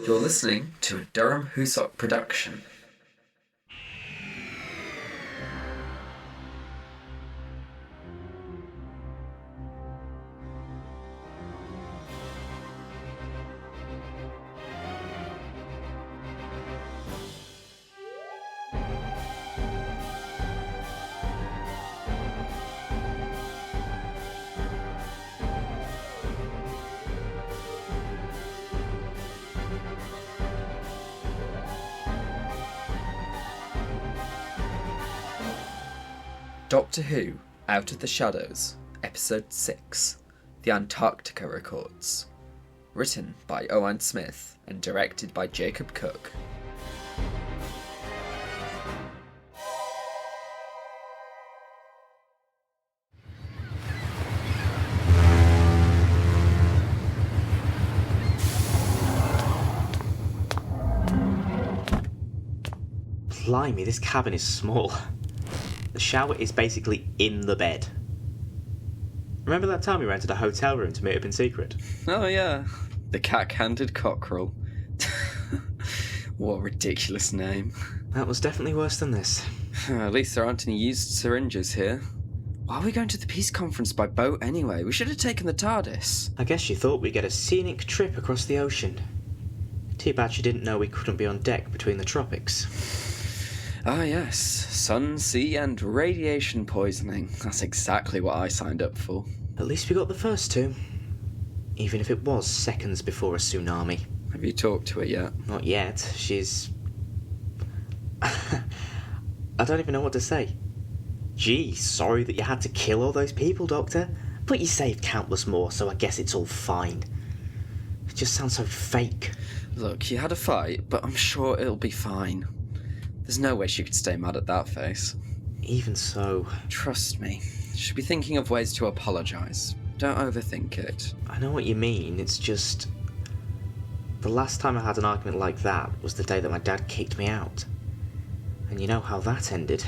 You're listening to a Durham WhoSoc production. Doctor Who, Out of the Shadows, Episode 6, The Antarctica Records. Written by Owain Smith and directed by Jacob Cook. Blimey, this cabin is small. The shower is basically in the bed. Remember that time we rented a hotel room to meet up in secret? Oh yeah, the cat-handed cockerel. What a ridiculous name. That was definitely worse than this. At least there aren't any used syringes here. Why are we going to the peace conference by boat anyway? We should have taken the TARDIS. I guess you thought we'd get a scenic trip across the ocean. Too bad you didn't know we couldn't be on deck between the tropics. Ah yes, sun, sea and radiation poisoning. That's exactly what I signed up for. At least we got the first two. Even if it was seconds before a tsunami. Have you talked to her yet? Not yet. She's... I don't even know what to say. Gee, sorry that you had to kill all those people, Doctor. But you saved countless more, so I guess it's all fine. It just sounds so fake. Look, you had a fight, but I'm sure it'll be fine. There's no way she could stay mad at that face. Even so... Trust me, she'll be thinking of ways to apologise. Don't overthink it. I know what you mean, it's just... The last time I had an argument like that was the day that my dad kicked me out. And you know how that ended.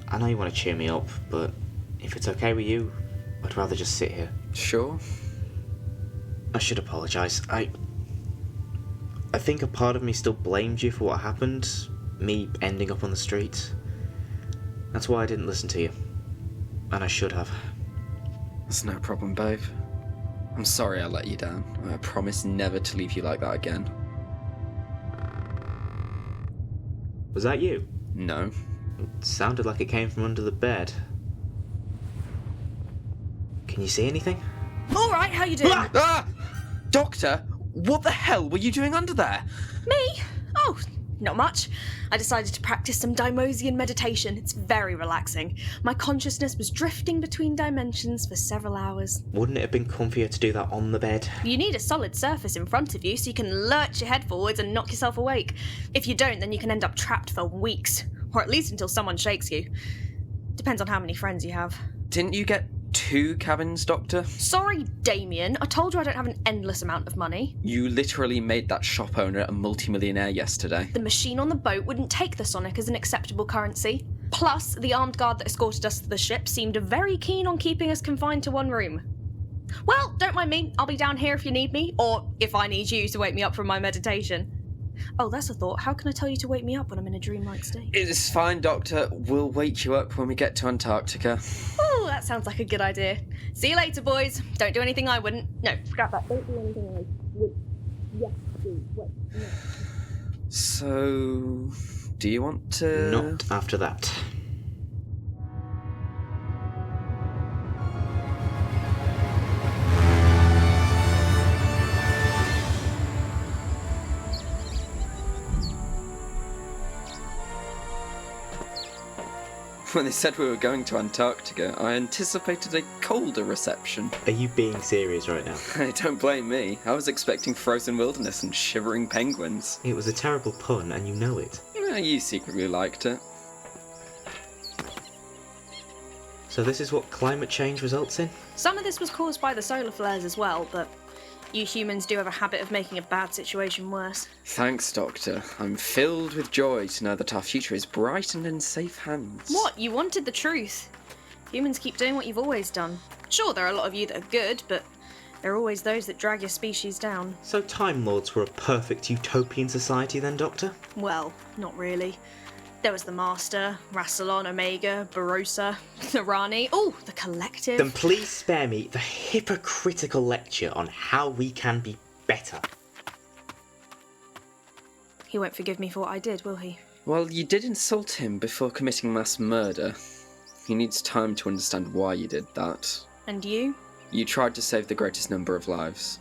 I know you want to cheer me up, but if it's okay with you, I'd rather just sit here. Sure. I should apologise. I think a part of me still blames you for what happened, me ending up on the street. That's why I didn't listen to you. And I should have. That's no problem, babe. I'm sorry I let you down. I promise never to leave you like that again. Was that you? No. It sounded like it came from under the bed. Can you see anything? Alright, how you doing? Ah! Doctor! What the hell were you doing under there? Me? Oh, not much. I decided to practice some Dimosian meditation. It's very relaxing. My consciousness was drifting between dimensions for several hours. Wouldn't it have been comfier to do that on the bed? You need a solid surface in front of you so you can lurch your head forwards and knock yourself awake. If you don't, then you can end up trapped for weeks. Or at least until someone shakes you. Depends on how many friends you have. Didn't you get 2 cabins, Doctor? Sorry, Damien. I told you I don't have an endless amount of money. You literally made that shop owner a multimillionaire yesterday. The machine on the boat wouldn't take the Sonic as an acceptable currency. Plus, the armed guard that escorted us to the ship seemed very keen on keeping us confined to one room. Well, don't mind me. I'll be down here if you need me, or if I need you to wake me up from my meditation. Oh, that's a thought. How can I tell you to wake me up when I'm in a dreamlike state? It's fine, Doctor. We'll wake you up when we get to Antarctica. Oh, that sounds like a good idea. See you later, boys. Don't do anything I wouldn't. No, scrap that. Don't do anything I would. Yes, do. Wait, no. So, do you want to... Not after that. When they said we were going to Antarctica, I anticipated a colder reception. Are you being serious right now? Hey, don't blame me. I was expecting frozen wilderness and shivering penguins. It was a terrible pun, and you know it. You secretly liked it. So this is what climate change results in? Some of this was caused by the solar flares as well, but you humans do have a habit of making a bad situation worse. Thanks, Doctor. I'm filled with joy to know that our future is bright and in safe hands. What? You wanted the truth. Humans keep doing what you've always done. Sure, there are a lot of you that are good, but There are always those that drag your species down. So Time Lords were a perfect utopian society then, Doctor? Well, not really. There was the Master, Rassilon, Omega, Barossa, the Rani. Oh, the Collective. Then please spare me the hypocritical lecture on how we can be better. He won't forgive me for what I did, will he? Well, you did insult him before committing mass murder. He needs time to understand why you did that. And you? You tried to save the greatest number of lives.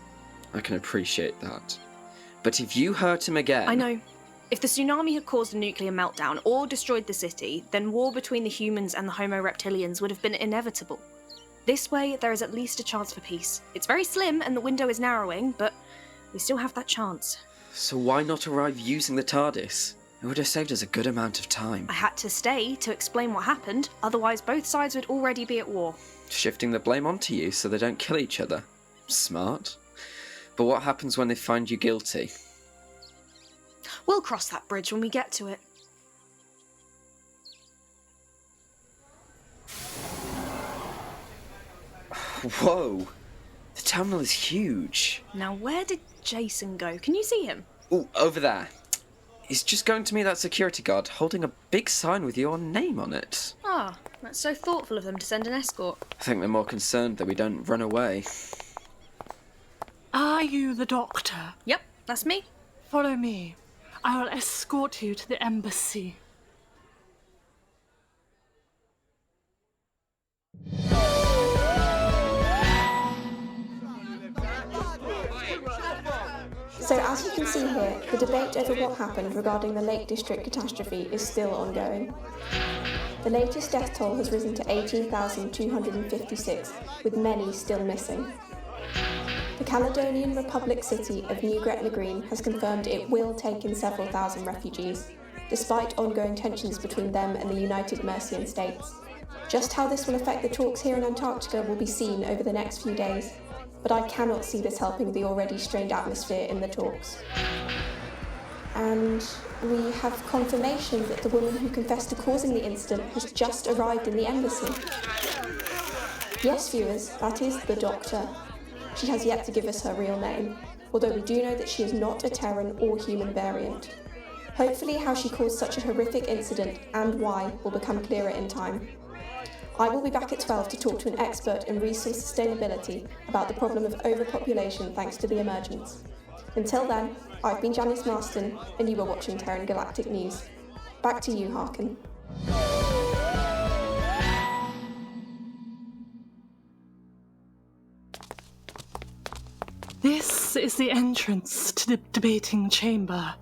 I can appreciate that. But if you hurt him again... I know. If the tsunami had caused a nuclear meltdown or destroyed the city, then war between the humans and the Homo reptilians would have been inevitable. This way, there is at least a chance for peace. It's very slim and the window is narrowing, but we still have that chance. So why not arrive using the TARDIS? It would have saved us a good amount of time. I had to stay to explain what happened, otherwise both sides would already be at war. Shifting the blame onto you so they don't kill each other. Smart. But what happens when they find you guilty? We'll cross that bridge when we get to it. Whoa! The terminal is huge. Now where did Jason go? Can you see him? Oh, over there. He's just going to meet that security guard holding a big sign with your name on it. Ah, that's so thoughtful of them to send an escort. I think they're more concerned that we don't run away. Are you the Doctor? Yep, that's me. Follow me. I will escort you to the embassy. So as you can see here, the debate over what happened regarding the Lake District catastrophe is still ongoing. The latest death toll has risen to 18,256, with many still missing. The Caledonian Republic city of New Gretna Green has confirmed it will take in several thousand refugees, despite ongoing tensions between them and the United Mercian States. Just how this will affect the talks here in Antarctica will be seen over the next few days, but I cannot see this helping the already strained atmosphere in the talks. And we have confirmation that the woman who confessed to causing the incident has just arrived in the embassy. Yes, viewers, that is the Doctor. She has yet to give us her real name, although we do know that she is not a Terran or human variant. Hopefully how she caused such a horrific incident and why will become clearer in time. I will be back at 12 to talk to an expert in resource sustainability about the problem of overpopulation thanks to the emergence. Until then, I've been Janice Marston and you are watching Terran Galactic News. Back to you, HARKAN. This is the entrance to the debating chamber.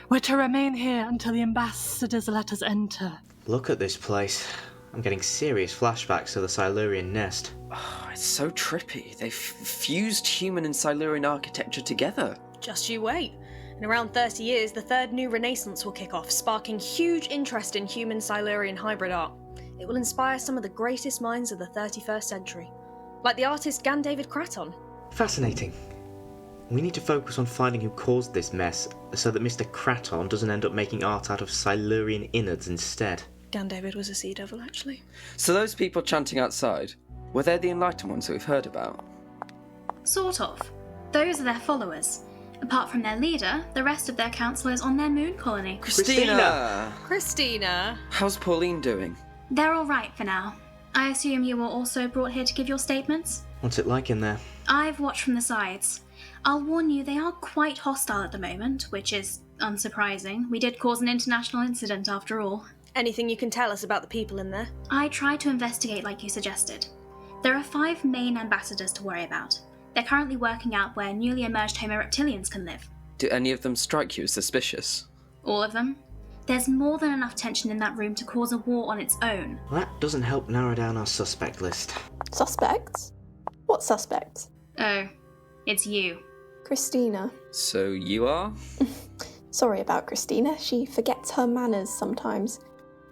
We're to remain here until the ambassadors let us enter. Look at this place. I'm getting serious flashbacks to the Silurian nest. Oh, it's so trippy. They've fused human and Silurian architecture together. Just you wait. In around 30 years, the third new renaissance will kick off, sparking huge interest in human-Silurian hybrid art. It will inspire some of the greatest minds of the 31st century, like the artist Gan David Craton. Fascinating. We need to focus on finding who caused this mess, so that Mr. Craton doesn't end up making art out of Silurian innards instead. Gan David was a sea devil, actually. So those people chanting outside, were they the enlightened ones that we've heard about? Sort of. Those are their followers. Apart from their leader, the rest of their council is on their moon colony. Christina! Christina! How's Pauline doing? They're all right for now. I assume you were also brought here to give your statements? What's it like in there? I've watched from the sides. I'll warn you, they are quite hostile at the moment, which is unsurprising. We did cause an international incident after all. Anything you can tell us about the people in there? I tried to investigate like you suggested. There are 5 main ambassadors to worry about. They're currently working out where newly emerged Homo reptilians can live. Do any of them strike you as suspicious? All of them. There's more than enough tension in that room to cause a war on its own. Well, that doesn't help narrow down our suspect list. Suspects? What suspects? Oh, it's you. Christina. So you are? Sorry about Christina, she forgets her manners sometimes.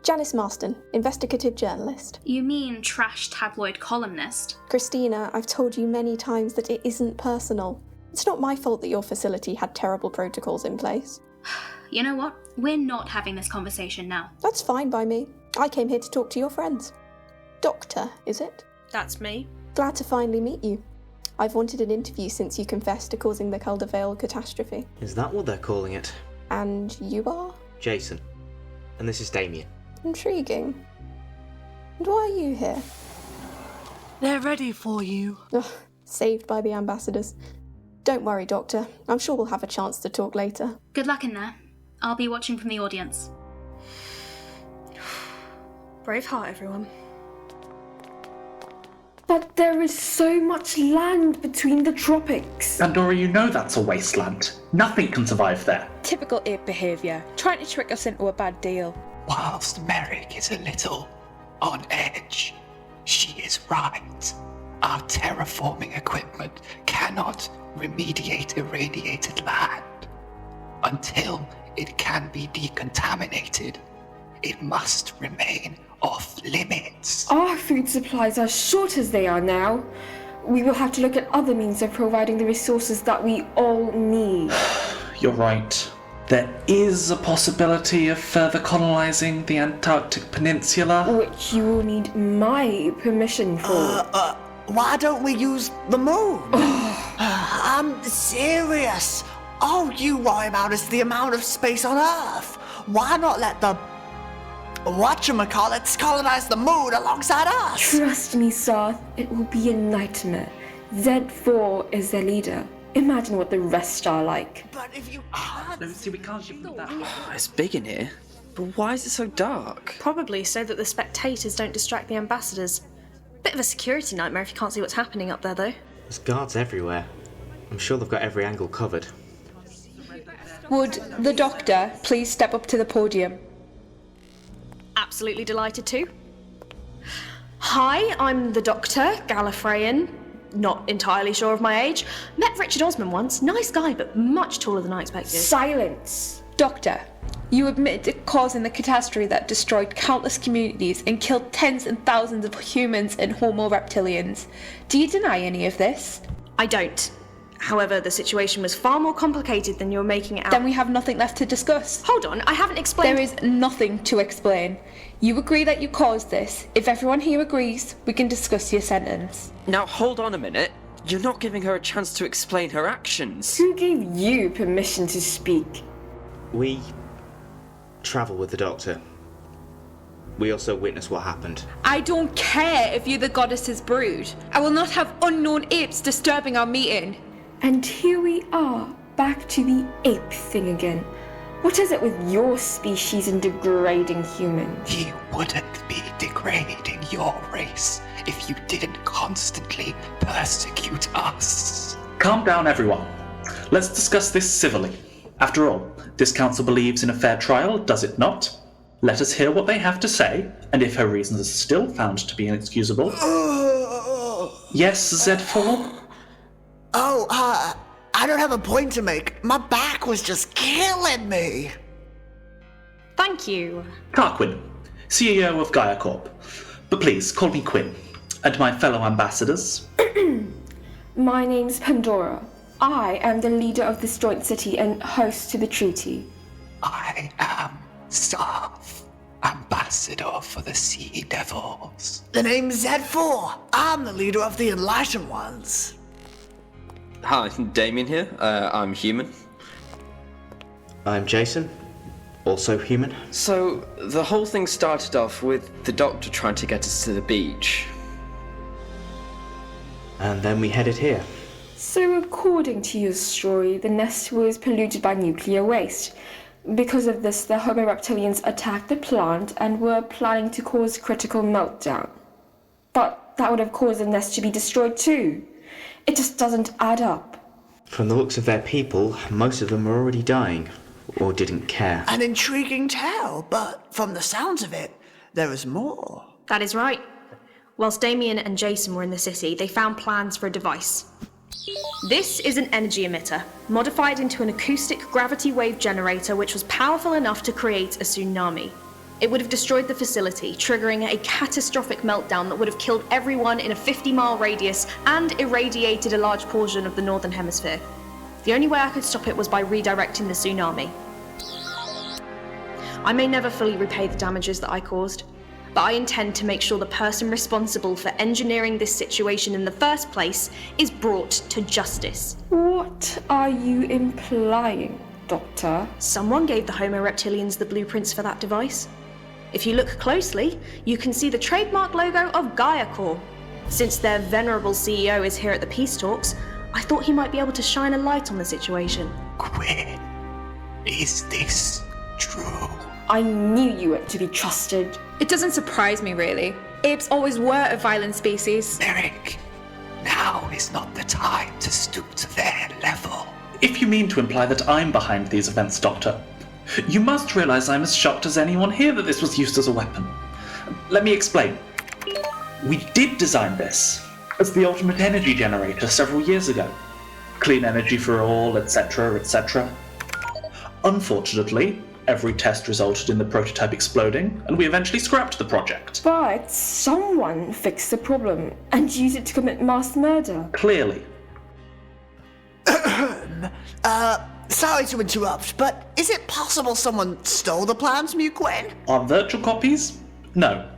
Janice Marston, investigative journalist. You mean trash tabloid columnist? Christina, I've told you many times that it isn't personal. It's not my fault that your facility had terrible protocols in place. You know what? We're not having this conversation now. That's fine by me. I came here to talk to your friends. Doctor, is it? That's me. Glad to finally meet you. I've wanted an interview since you confessed to causing the Calder Vale catastrophe. Is that what they're calling it? And you are? Jason. And this is Damien. Intriguing. And why are you here? They're ready for you. Ugh, saved by the ambassadors. Don't worry, Doctor. I'm sure we'll have a chance to talk later. Good luck in there. I'll be watching from the audience. Braveheart, everyone. But there is so much land between the tropics. Pandora, you know that's a wasteland. Nothing can survive there. Typical ape behaviour, trying to trick us into a bad deal. Whilst MERRIK is a little on edge, she is right. Our terraforming equipment cannot remediate irradiated land. Until it can be decontaminated, it must remain off limits. Our food supplies are short as they are now. We will have to look at other means of providing the resources that we all need. You're right. There is a possibility of further colonising the Antarctic Peninsula. Which you will need my permission for. Why don't we use the moon? I'm serious. All you worry about is the amount of space on Earth. Why not let the whatchamacallits colonize the moon alongside us? Trust me, Sarth, it will be a nightmare. Z4 is their leader. Imagine what the rest are like. But if you No, see, we can't give them that. It's big in here, but why is it so dark? Probably so that the spectators don't distract the ambassadors. Bit of a security nightmare if you can't see what's happening up there, though. There's guards everywhere. I'm sure they've got every angle covered. Would the Doctor please step up to the podium? Absolutely delighted to. Hi, I'm the Doctor, Gallifreyan. Not entirely sure of my age. Met Richard Osman once. Nice guy, but much taller than I expected. Silence! Doctor, you admit to causing the catastrophe that destroyed countless communities and killed tens and thousands of humans and Homo reptilians. Do you deny any of this? I don't. However, the situation was far more complicated than you're making it out. Then we have nothing left to discuss. Hold on, I haven't explained— There is nothing to explain. You agree that you caused this. If everyone here agrees, we can discuss your sentence. Now hold on a minute. You're not giving her a chance to explain her actions. Who gave you permission to speak? We travel with the Doctor. We also witness what happened. I don't care if you're the goddess's brood. I will not have unknown apes disturbing our meeting. And here we are, back to the ape thing again. What is it with your species and degrading humans? You wouldn't be degrading your race if you didn't constantly persecute us. Calm down, everyone. Let's discuss this civilly. After all, this council believes in a fair trial, does it not? Let us hear what they have to say, and if her reasons are still found to be inexcusable... Yes, Z4? I don't have a point to make. My back was just killing me. Thank you. Quinn, CEO of Gaia Corp. But please, call me Quinn. And my fellow ambassadors. My name's Pandora. I am the leader of this joint city and host to the treaty. I am SARTH, ambassador for the Sea Devils. The name's Z4. I'm the leader of the Enlightened Ones. Hi, Damien here. I'm human. I'm Jason, also human. So, the whole thing started off with the Doctor trying to get us to the beach. And then we headed here. So according to your story, the nest was polluted by nuclear waste. Because of this, the Homo reptilians attacked the plant and were planning to cause critical meltdown. But that would have caused the nest to be destroyed too. It just doesn't add up. From the looks of their people, most of them were already dying, or didn't care. An intriguing tale, but from the sounds of it, there is more. That is right. Whilst Damien and Jason were in the city, they found plans for a device. This is an energy emitter, modified into an acoustic gravity wave generator which was powerful enough to create a tsunami. It would have destroyed the facility, triggering a catastrophic meltdown that would have killed everyone in a 50-mile radius and irradiated a large portion of the northern hemisphere. The only way I could stop it was by redirecting the tsunami. I may never fully repay the damages that I caused. but I intend to make sure the person responsible for engineering this situation in the first place is brought to justice. What are you implying, Doctor? Someone gave the Homo reptilians the blueprints for that device. If you look closely, you can see the trademark logo of Gaia Corps. Since their venerable CEO is here at the peace talks, I thought he might be able to shine a light on the situation. Quinn, is this true? I knew you weren't to be trusted. It doesn't surprise me, really. Apes always were a violent species. MERRIK, now is not the time to stoop to their level. If you mean to imply that I'm behind these events, Doctor, you must realize I'm as shocked as anyone here that this was used as a weapon. Let me explain. We did design this as the ultimate energy generator several years ago. Clean energy for all, etc., etc. Unfortunately, every test resulted in the prototype exploding, and we eventually scrapped the project. But someone fixed the problem and used it to commit mass murder. Clearly. Sorry to interrupt, but is it possible someone stole the plans from you, Quinn? Our virtual copies? No.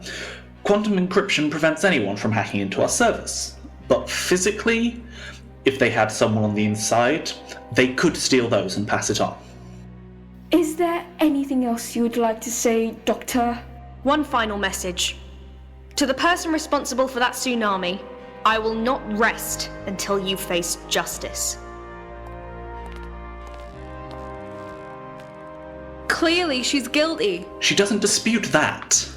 Quantum encryption prevents anyone from hacking into our servers. But physically, if they had someone on the inside, they could steal those and pass it on. Is there anything else you would like to say, Doctor? One final message. To the person responsible for that tsunami, I will not rest until you face justice. Clearly, she's guilty. She doesn't dispute that.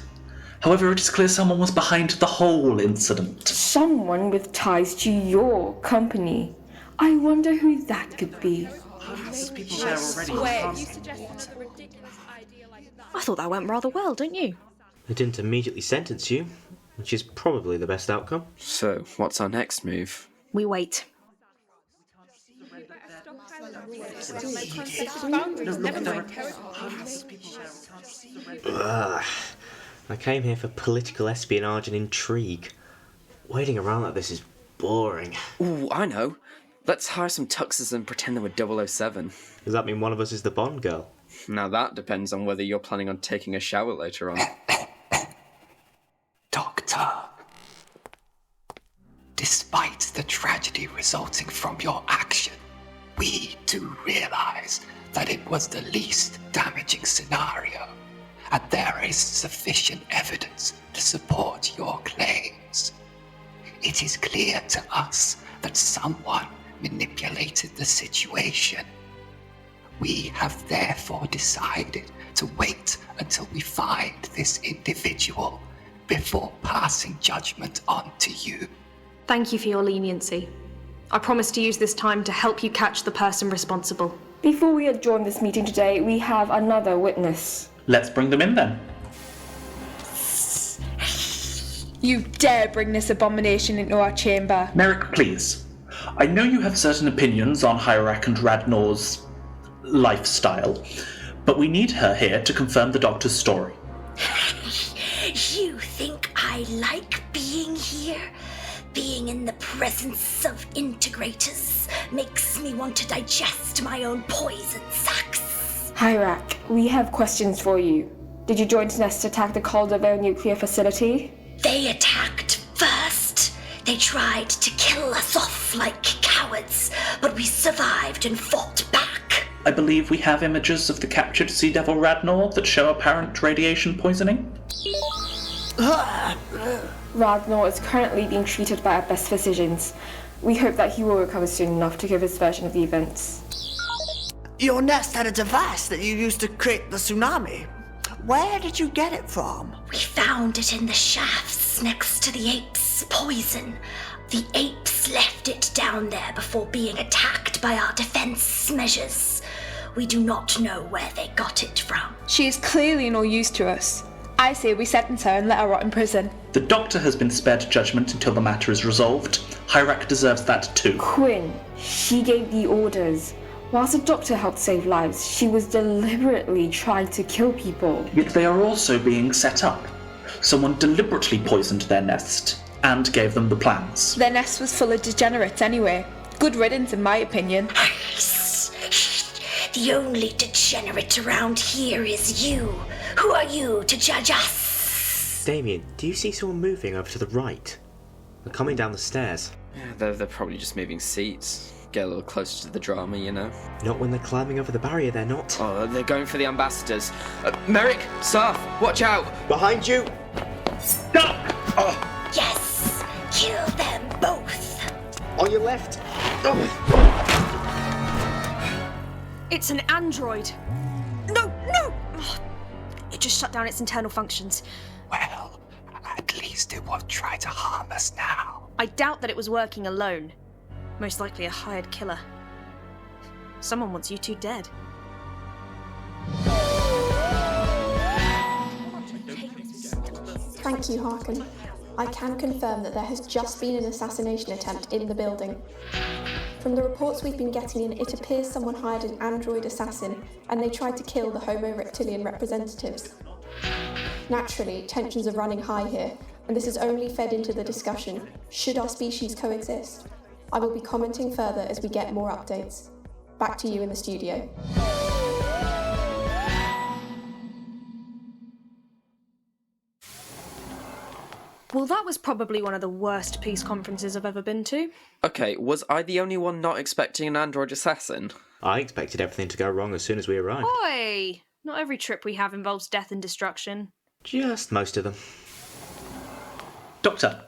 However, it is clear someone was behind the whole incident. Someone with ties to your company. I wonder who that could be. I thought that went rather well, don't you? They didn't immediately sentence you, which is probably the best outcome. So, what's our next move? We wait. Ugh. I came here for political espionage and intrigue. Waiting around like this is boring. Ooh, I know. Let's hire some tuxes and pretend they were 007. Does that mean one of us is the Bond girl? Now that depends on whether you're planning on taking a shower later on. Doctor, despite the tragedy resulting from your action, we do realize that it was the least damaging scenario, and there is sufficient evidence to support your claims. It is clear to us that someone manipulated the situation. We have therefore decided to wait until we find this individual before passing judgment on to you. Thank you for your leniency. I promise to use this time to help you catch the person responsible. Before we adjourn this meeting today, we have another witness. Let's bring them in then. You dare bring this abomination into our chamber? MERRIK, please. I know you have certain opinions on HYRAK and Radnor's lifestyle, but we need her here to confirm the Doctor's story. You think I like being here? Being in the presence of integrators makes me want to digest my own poison sacs. HYRAK, we have questions for you. Did you join Nest to attack the Calderville nuclear facility? They attacked first. They tried to kill us off like cowards, but we survived and fought back. I believe we have images of the captured Sea Devil Radnor that show apparent radiation poisoning. Radnor is currently being treated by our best physicians. We hope that he will recover soon enough to give his version of the events. Your Nest had a device that you used to create the tsunami. Where did you get it from? We found it in the shafts next to the apes' poison. The apes left it down there before being attacked by our defense measures. We do not know where they got it from. She is clearly no use to us. I say we sentence her and let her rot in prison. The Doctor has been spared judgment until the matter is resolved. HYRAK deserves that too. Quinn, she gave the orders. Whilst the Doctor helped save lives, she was deliberately trying to kill people. Yet they are also being set up. Someone deliberately poisoned their nest and gave them the plans. Their nest was full of degenerates anyway. Good riddance, in my opinion. The only degenerate around here is you. Who are you to judge us? Damien, do you see someone moving over to the right? They're coming down the stairs. Yeah, they're probably just moving seats. Get a little closer to the drama, you know. Not when they're climbing over the barrier, they're not. Oh, they're going for the ambassadors. MERRIK, SARTH, watch out! Behind you! Stop! Oh. Yes! Kill them both! On your left! Oh. It's an android. No! Oh, it just shut down its internal functions. Well, at least it won't try to harm us now. I doubt that it was working alone. Most likely a hired killer. Someone wants you two dead. Thank you, HARKAN. I can confirm that there has just been an assassination attempt in the building. From the reports we've been getting in, it appears someone hired an android assassin and they tried to kill the Homo reptilian representatives. Naturally, tensions are running high here, and this has only fed into the discussion, should our species coexist? I will be commenting further as we get more updates. Back to you in the studio. Well, that was probably one of the worst peace conferences I've ever been to. Okay, was I the only one not expecting an android assassin? I expected everything to go wrong as soon as we arrived. Oi! Not every trip we have involves death and destruction. Just most of them. Doctor,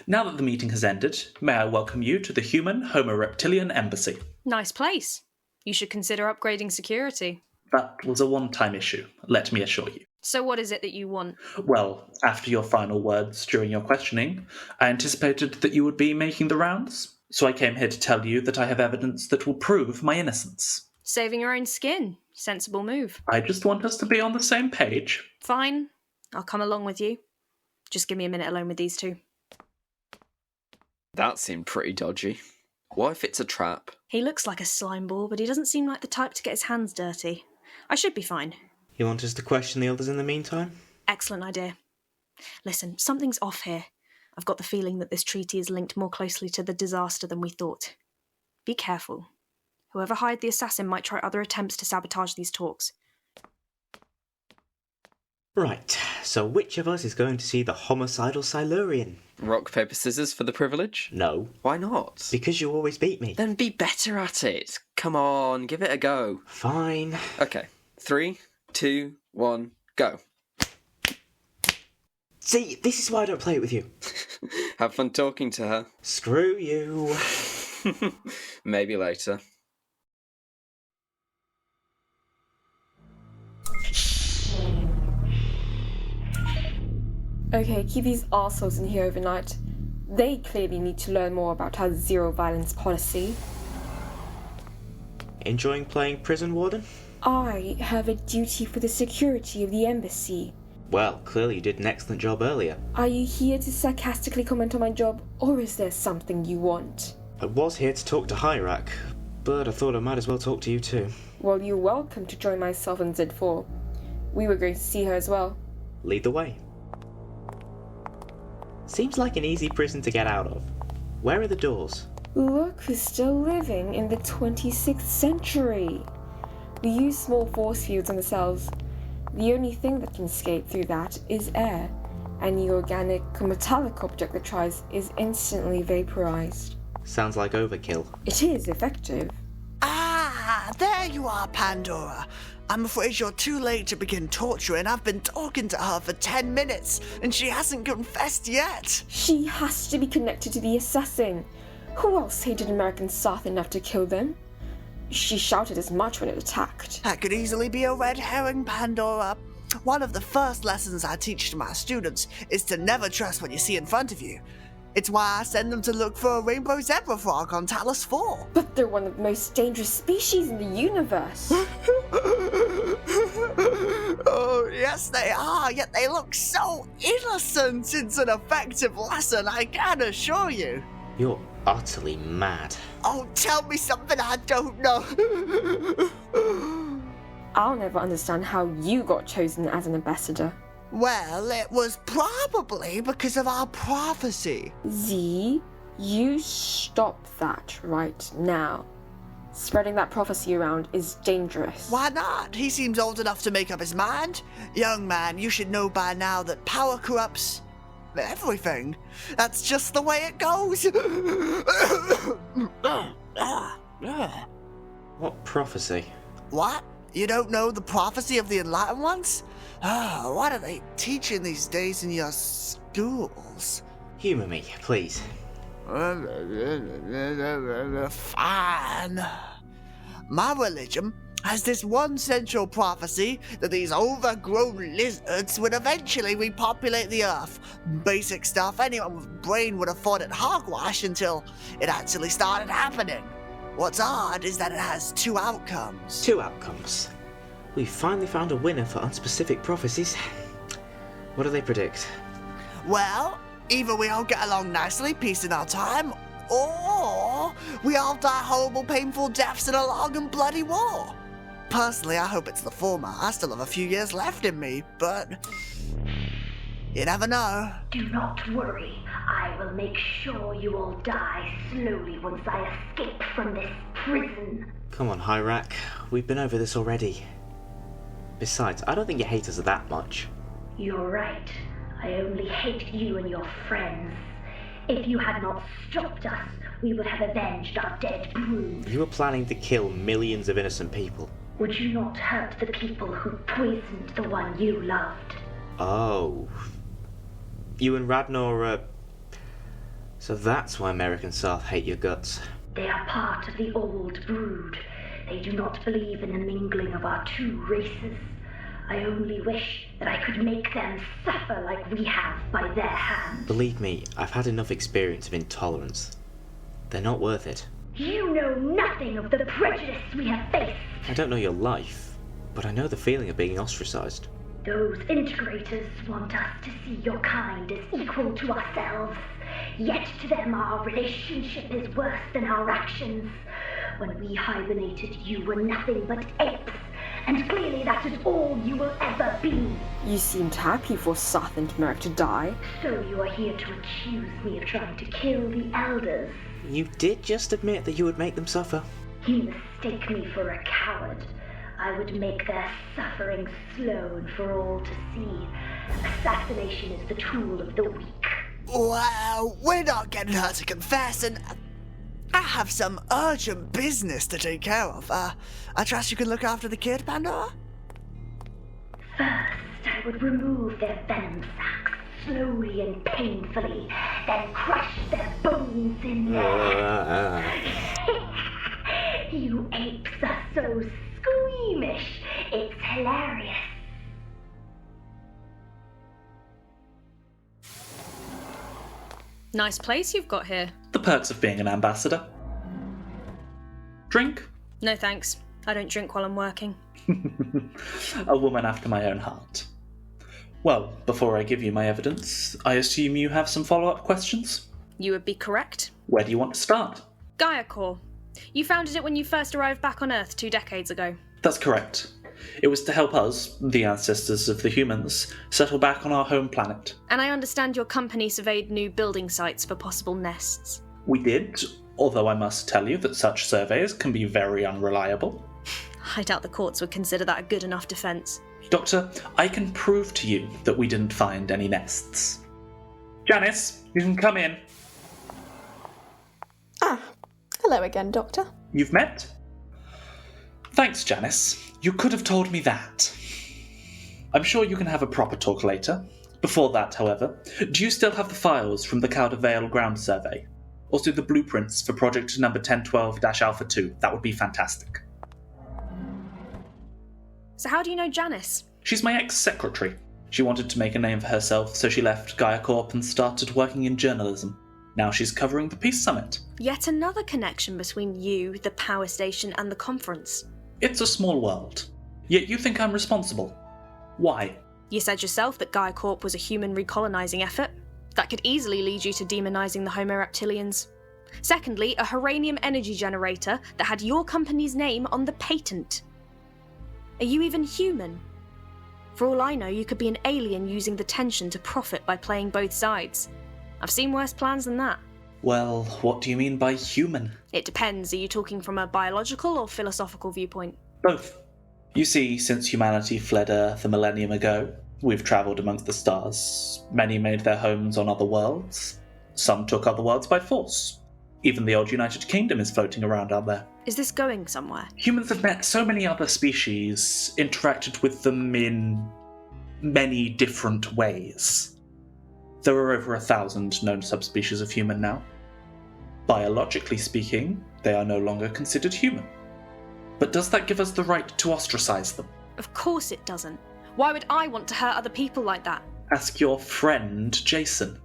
now that the meeting has ended, may I welcome you to the Human Homo Reptilian Embassy. Nice place. You should consider upgrading security. That was a one-time issue, let me assure you. So what is it that you want? Well, after your final words during your questioning, I anticipated that you would be making the rounds, so I came here to tell you that I have evidence that will prove my innocence. Saving your own skin. Sensible move. I just want us to be on the same page. Fine. I'll come along with you. Just give me a minute alone with these two. That seemed pretty dodgy. What if it's a trap? He looks like a slime ball, but he doesn't seem like the type to get his hands dirty. I should be fine. You want us to question the others in the meantime? Excellent idea. Listen, something's off here. I've got the feeling that this treaty is linked more closely to the disaster than we thought. Be careful. Whoever hired the assassin might try other attempts to sabotage these talks. Right, so which of us is going to see the homicidal Silurian? Rock, paper, scissors for the privilege? No. Why not? Because you always beat me. Then be better at it. Come on, give it a go. Fine. Okay, 3, 2, 1, go. See, this is why I don't play it with you. Have fun talking to her. Screw you. Maybe later. Okay, keep these arseholes in here overnight. They clearly need to learn more about our zero-violence policy. Enjoying playing prison warden? I have a duty for the security of the embassy. Well, clearly you did an excellent job earlier. Are you here to sarcastically comment on my job, or is there something you want? I was here to talk to HYRAK, but I thought I might as well talk to you too. Well, you're welcome to join myself and Z4. We were going to see her as well. Lead the way. Seems like an easy prison to get out of. Where are the doors? Look who's still living in the 26th century. We use small force fields on the cells. The only thing that can escape through that is air. Any organic or metallic object that tries is instantly vaporized. Sounds like overkill. It is effective. Ah, there you are, Pandora. I'm afraid you're too late to begin torturing. I've been talking to her for 10 minutes, and she hasn't confessed yet. She has to be connected to the assassin. Who else hated American SARTH enough to kill them? She shouted as much when it attacked. That could easily be a red herring, Pandora. One of the first lessons I teach to my students is to never trust what you see in front of you. It's why I send them to look for a rainbow zebra frog on Talos 4. But they're one of the most dangerous species in the universe. Oh, yes they are, yet they look so innocent. It's an effective lesson, I can assure you. You're utterly mad. Oh, tell me something I don't know. I'll never understand how you got chosen as an ambassador. Well, it was probably because of our prophecy. Z, you stop that right now. Spreading that prophecy around is dangerous. Why not? He seems old enough to make up his mind. Young man, you should know by now that power corrupts everything. That's just the way it goes. What prophecy? What? You don't know the prophecy of the Enlightened Ones? What are they teaching these days in your schools? Humour me, please. Fine. My religion has this one central prophecy that these overgrown lizards would eventually repopulate the Earth. Basic stuff anyone with brain would have thought it hogwash until it actually started happening. What's odd is that it has two outcomes. Two outcomes. We finally found a winner for unspecific prophecies. What do they predict? Well, either we all get along nicely, peace in our time, or we all die horrible, painful deaths in a long and bloody war. Personally, I hope it's the former. I still have a few years left in me, but you never know. Do not worry. I will make sure you all die slowly once I escape from this prison. Come on, HYRAK. We've been over this already. Besides, I don't think you hate us that much. You're right. I only hate you and your friends. If you had not stopped us, we would have avenged our dead brood. You were planning to kill millions of innocent people. Would you not hurt the people who poisoned the one you loved? Oh. You and Radnor, So that's why MERRIK and SARTH hate your guts. They are part of the old brood. They do not believe in the mingling of our two races. I only wish that I could make them suffer like we have by their hands. Believe me, I've had enough experience of intolerance. They're not worth it. You know nothing of the prejudice we have faced. I don't know your life, but I know the feeling of being ostracized. Those integrators want us to see your kind as equal to ourselves. Yet to them our relationship is worse than our actions. When we hibernated, you were nothing but apes. And clearly that is all you will ever be. You seemed happy for SARTH and MERRIK to die. So you are here to accuse me of trying to kill the elders. You did just admit that you would make them suffer. You mistake me for a coward. I would make their suffering slow and for all to see. Assassination is the tool of the weak. Well, we're not getting her to confess, and I have some urgent business to take care of. I trust you can look after the kid, Pandora? First, I would remove their venom sacs slowly and painfully, then crush their bones in there. You apes are so squeamish. It's hilarious. Nice place you've got here. The perks of being an ambassador. Drink? No thanks. I don't drink while I'm working. A woman after my own heart. Well, before I give you my evidence, I assume you have some follow-up questions? You would be correct. Where do you want to start? Gaia Corps. You founded it when you first arrived back on Earth 2 decades ago. That's correct. It was to help us, the ancestors of the humans, settle back on our home planet. And I understand your company surveyed new building sites for possible nests. We did, although I must tell you that such surveys can be very unreliable. I doubt the courts would consider that a good enough defence. Doctor, I can prove to you that we didn't find any nests. Janice, you can come in. Hello again, Doctor. You've met? Thanks, Janice. You could have told me that. I'm sure you can have a proper talk later. Before that, however, do you still have the files from the Cowder Vale ground survey? Also the blueprints for project number 1012-Alpha-2. That would be fantastic. So how do you know Janice? She's my ex-secretary. She wanted to make a name for herself, so she left Gaia Corp and started working in journalism. Now she's covering the Peace Summit. Yet another connection between you, the power station, and the conference. It's a small world. Yet you think I'm responsible. Why? You said yourself that Gaia Corp was a human recolonising effort. That could easily lead you to demonising the Homo reptilians. Secondly, a uranium energy generator that had your company's name on the patent. Are you even human? For all I know, you could be an alien using the tension to profit by playing both sides. I've seen worse plans than that. Well, what do you mean by human? It depends. Are you talking from a biological or philosophical viewpoint? Both. You see, since humanity fled Earth a millennium ago, we've travelled amongst the stars. Many made their homes on other worlds. Some took other worlds by force. Even the old United Kingdom is floating around out there. Is this going somewhere? Humans have met so many other species, interacted with them in many different ways. There are over 1,000 known subspecies of human now. Biologically speaking, they are no longer considered human. But does that give us the right to ostracize them? Of course it doesn't. Why would I want to hurt other people like that? Ask your friend, Jason.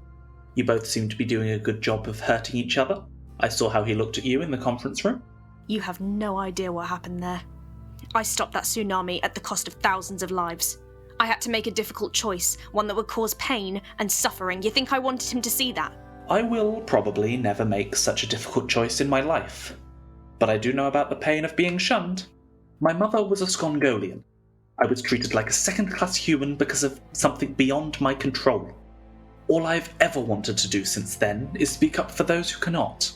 You both seem to be doing a good job of hurting each other. I saw how he looked at you in the conference room. You have no idea what happened there. I stopped that tsunami at the cost of thousands of lives. I had to make a difficult choice, one that would cause pain and suffering. You think I wanted him to see that? I will probably never make such a difficult choice in my life. But I do know about the pain of being shunned. My mother was a Skongolian. I was treated like a second-class human because of something beyond my control. All I've ever wanted to do since then is speak up for those who cannot.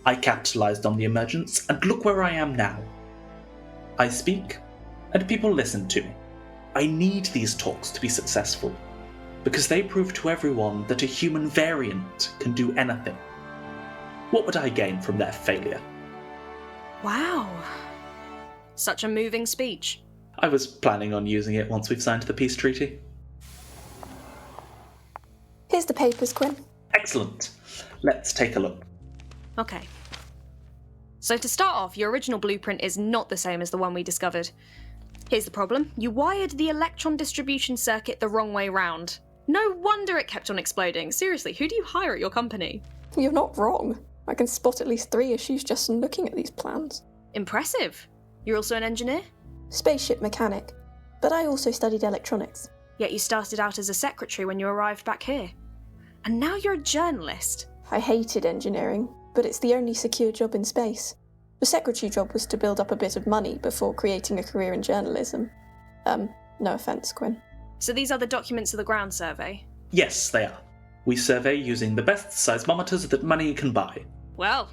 I capitalized on the emergence, and look where I am now. I speak, and people listen to me. I need these talks to be successful, because they prove to everyone that a human variant can do anything. What would I gain from their failure? Wow. Such a moving speech. I was planning on using it once we've signed the peace treaty. Here's the papers, Quinn. Excellent. Let's take a look. Okay. So to start off, your original blueprint is not the same as the one we discovered. Here's the problem. You wired the electron distribution circuit the wrong way round. No wonder it kept on exploding. Seriously, who do you hire at your company? You're not wrong. I can spot at least 3 issues just from looking at these plans. Impressive. You're also an engineer? Spaceship mechanic. But I also studied electronics. Yet you started out as a secretary when you arrived back here. And now you're a journalist. I hated engineering, but it's the only secure job in space. The secretary job was to build up a bit of money before creating a career in journalism. No offence, Quinn. So these are the documents of the ground survey? Yes, they are. We survey using the best seismometers that money can buy. Well,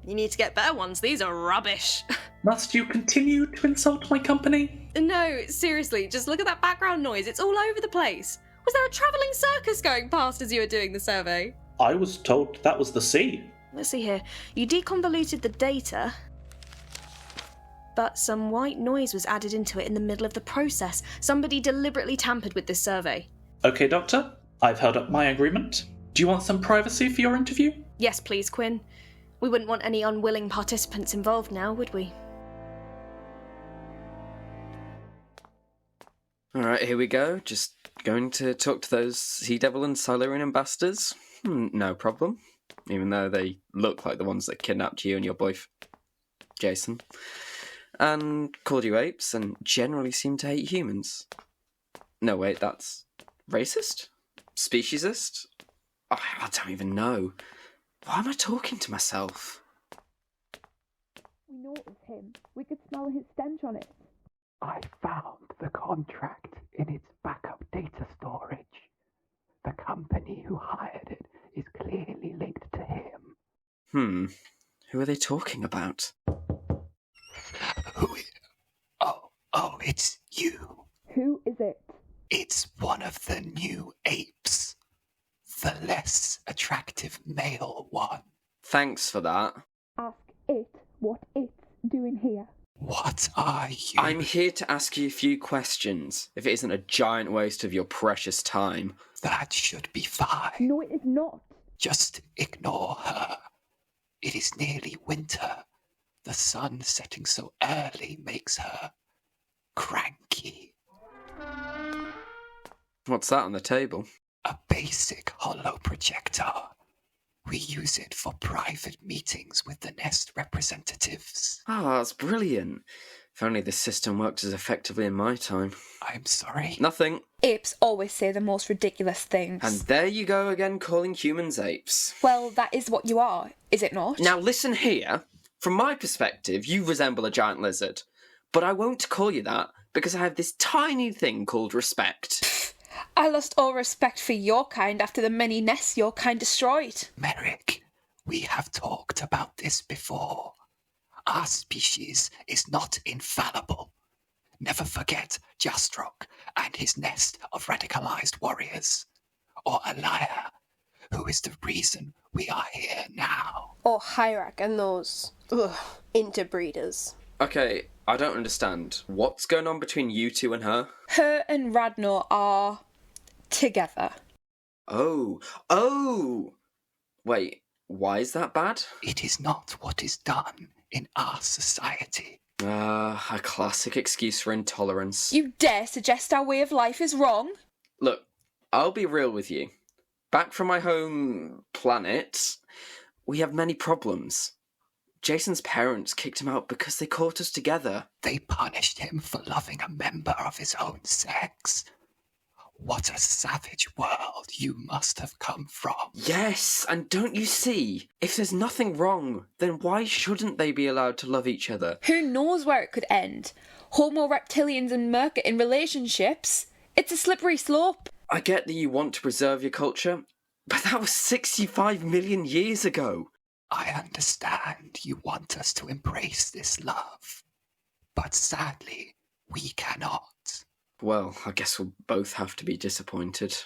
you need to get better ones. These are rubbish. Must you continue to insult my company? No, seriously, just look at that background noise. It's all over the place. Was there a travelling circus going past as you were doing the survey? I was told that was the sea. Let's see here. You deconvoluted the data, but some white noise was added into it in the middle of the process. Somebody deliberately tampered with this survey. Okay, Doctor. I've held up my agreement. Do you want some privacy for your interview? Yes, please, Quinn. We wouldn't want any unwilling participants involved now, would we? Alright, here we go. Just going to talk to those Sea Devil and Silurian ambassadors. No problem. Even though they look like the ones that kidnapped you and your boyfriend, Jason. And called you apes and generally seem to hate humans. No, wait, that's racist? Speciesist? Oh, I don't even know. Why am I talking to myself? We know it was him. We could smell his stench on it. I found the contract in its backup data storage. The company who hired it is clearly linked to him. Who are they talking about? Oh, it's you. Who is it? It's one of the new apes. The less attractive male one. Thanks for that. Ask it what it's doing here. What are you? I'm here to ask you a few questions, if it isn't a giant waste of your precious time. That should be fine. No, it is not. Just ignore her. It is nearly winter. The sun setting so early makes her cranky. What's that on the table? A basic hollow projector. We use it for private meetings with the Nest representatives. Oh, that's brilliant. If only this system worked as effectively in my time. I'm sorry. Nothing. Apes always say the most ridiculous things. And there you go again calling humans apes. Well, that is what you are, is it not? Now listen here. From my perspective, you resemble a giant lizard. But I won't call you that because I have this tiny thing called respect. I lost all respect for your kind after the many nests your kind destroyed. MERRIK, We have talked about this before. Our species is not infallible. Never forget Jastrok and his nest of radicalized warriors. Or Elia, who is the reason we are here now. Or HYRAK and those interbreeders. Okay, I don't understand. What's going on between you two and her? Her and Radnor are together. Oh! Wait, why is that bad? It is not what is done in our society. A classic excuse for intolerance. You dare suggest our way of life is wrong? Look, I'll be real with you. Back from my home planet, we have many problems. Jason's parents kicked him out because they caught us together. They punished him for loving a member of his own sex. What a savage world you must have come from. Yes, and don't you see? If there's nothing wrong, then why shouldn't they be allowed to love each other? Who knows where it could end? Homo reptilians and MERRIK in relationships? It's a slippery slope. I get that you want to preserve your culture, but that was 65 million years ago. I understand you want us to embrace this love, but sadly, we cannot. Well, I guess we'll both have to be disappointed.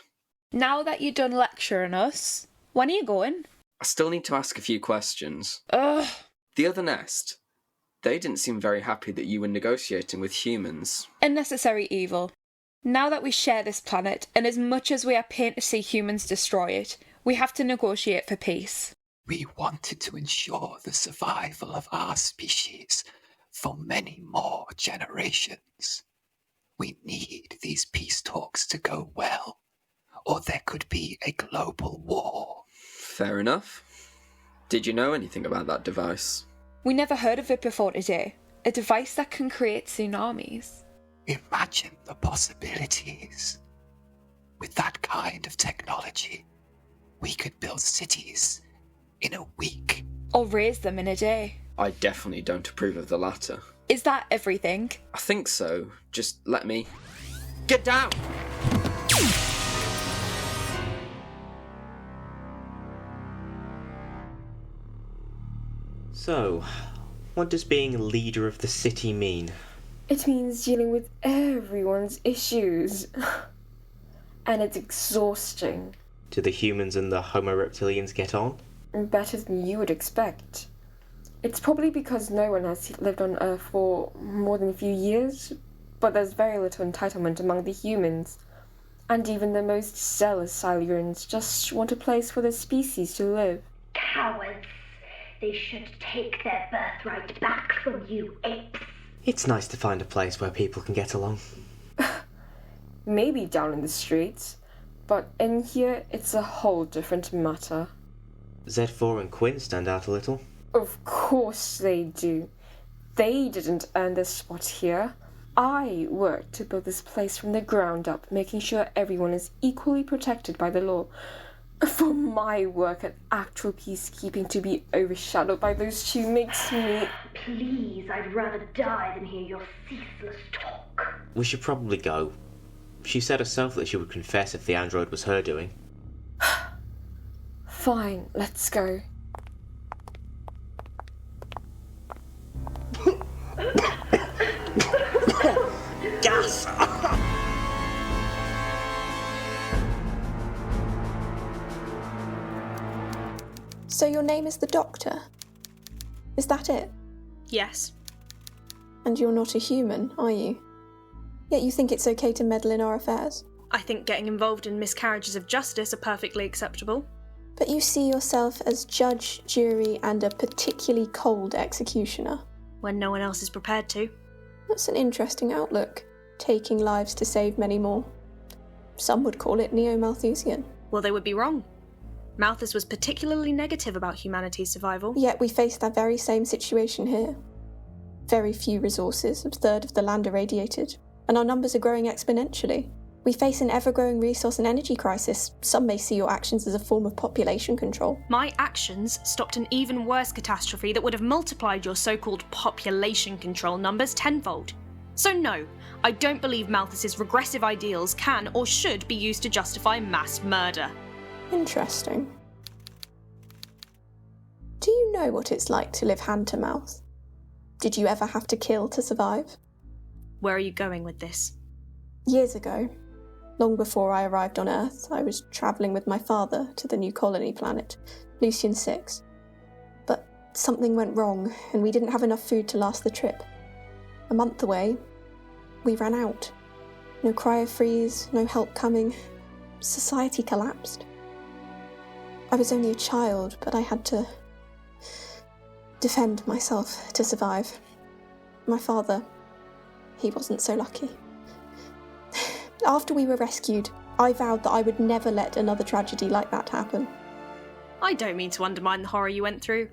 Now that you're done lecturing us, when are you going? I still need to ask a few questions. Ugh. The other nest, they didn't seem very happy that you were negotiating with humans. Unnecessary evil. Now that we share this planet, and as much as we are pained to see humans destroy it, we have to negotiate for peace. We wanted to ensure the survival of our species for many more generations. We need these peace talks to go well, or there could be a global war. Fair enough. Did you know anything about that device? We never heard of it before today. A device that can create tsunamis. Imagine the possibilities. With that kind of technology, we could build cities in a week. Or raise them in a day. I definitely don't approve of the latter. Is that everything? I think so. Just let me... Get down! So, what does being leader of the city mean? It means dealing with everyone's issues. And it's exhausting. Do the humans and the Homo reptilians get on? Better than you would expect. It's probably because no one has lived on Earth for more than a few years, but there's very little entitlement among the humans. And even the most zealous Silurians just want a place for their species to live. Cowards! They should take their birthright back from you apes. It's nice to find a place where people can get along. Maybe down in the streets, but in here it's a whole different matter. Z4 and Quinn stand out a little. Of course they do. They didn't earn their spot here. I worked to build this place from the ground up, making sure everyone is equally protected by the law. For my work at actual peacekeeping to be overshadowed by those two makes me... Please, I'd rather die than hear your ceaseless talk. We should probably go. She said herself that she would confess if the android was her doing. Fine, let's go. Gas! So your name is the Doctor? Is that it? Yes. And you're not a human, are you? Yet you think it's okay to meddle in our affairs? I think getting involved in miscarriages of justice are perfectly acceptable. But you see yourself as judge, jury, and a particularly cold executioner. When no one else is prepared to. That's an interesting outlook. Taking lives to save many more. Some would call it neo-Malthusian. Well, they would be wrong. Malthus was particularly negative about humanity's survival. Yet we face that very same situation here. Very few resources, a third of the land irradiated, and our numbers are growing exponentially. We face an ever-growing resource and energy crisis. Some may see your actions as a form of population control. My actions stopped an even worse catastrophe that would have multiplied your so-called population control numbers tenfold. So no, I don't believe Malthus's regressive ideals can or should be used to justify mass murder. Interesting. Do you know what it's like to live hand to mouth? Did you ever have to kill to survive? Where are you going with this? Years ago, long before I arrived on Earth, I was travelling with my father to the new colony planet, Lucian 6. But something went wrong, and we didn't have enough food to last the trip. A month away, we ran out. No cryo-freeze, no help coming. Society collapsed. I was only a child, but I had to defend myself to survive. My father, he wasn't so lucky. After we were rescued, I vowed that I would never let another tragedy like that happen. I don't mean to undermine the horror you went through,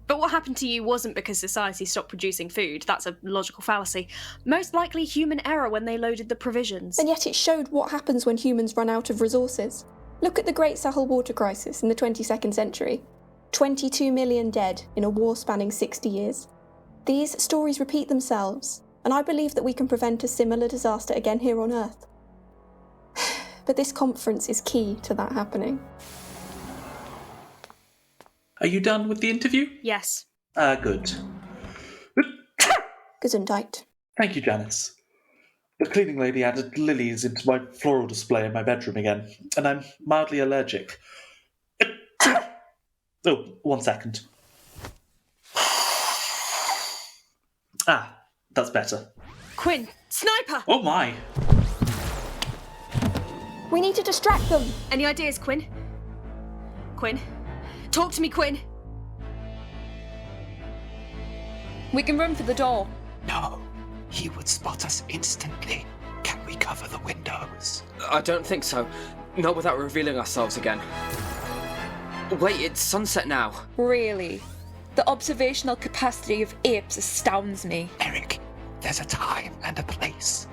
but what happened to you wasn't because society stopped producing food. That's a logical fallacy. Most likely human error when they loaded the provisions. And yet it showed what happens when humans run out of resources. Look at the Great Sahel water crisis in the 22nd century. 22 million dead in a war spanning 60 years. These stories repeat themselves, and I believe that we can prevent a similar disaster again here on Earth. But this conference is key to that happening. Are you done with the interview? Yes. Good. Gesundheit. Thank you, Janice. The cleaning lady added lilies into my floral display in my bedroom again, and I'm mildly allergic. Oh, 1 second. That's better. Quinn, sniper! Oh my! We need to distract them! Any ideas, Quinn? Quinn? Talk to me, Quinn! We can run for the door. No, he would spot us instantly. Can we cover the windows? I don't think so. Not without revealing ourselves again. Wait, it's sunset now. Really? The observational capacity of apes astounds me. Merrick, there's a time and a place.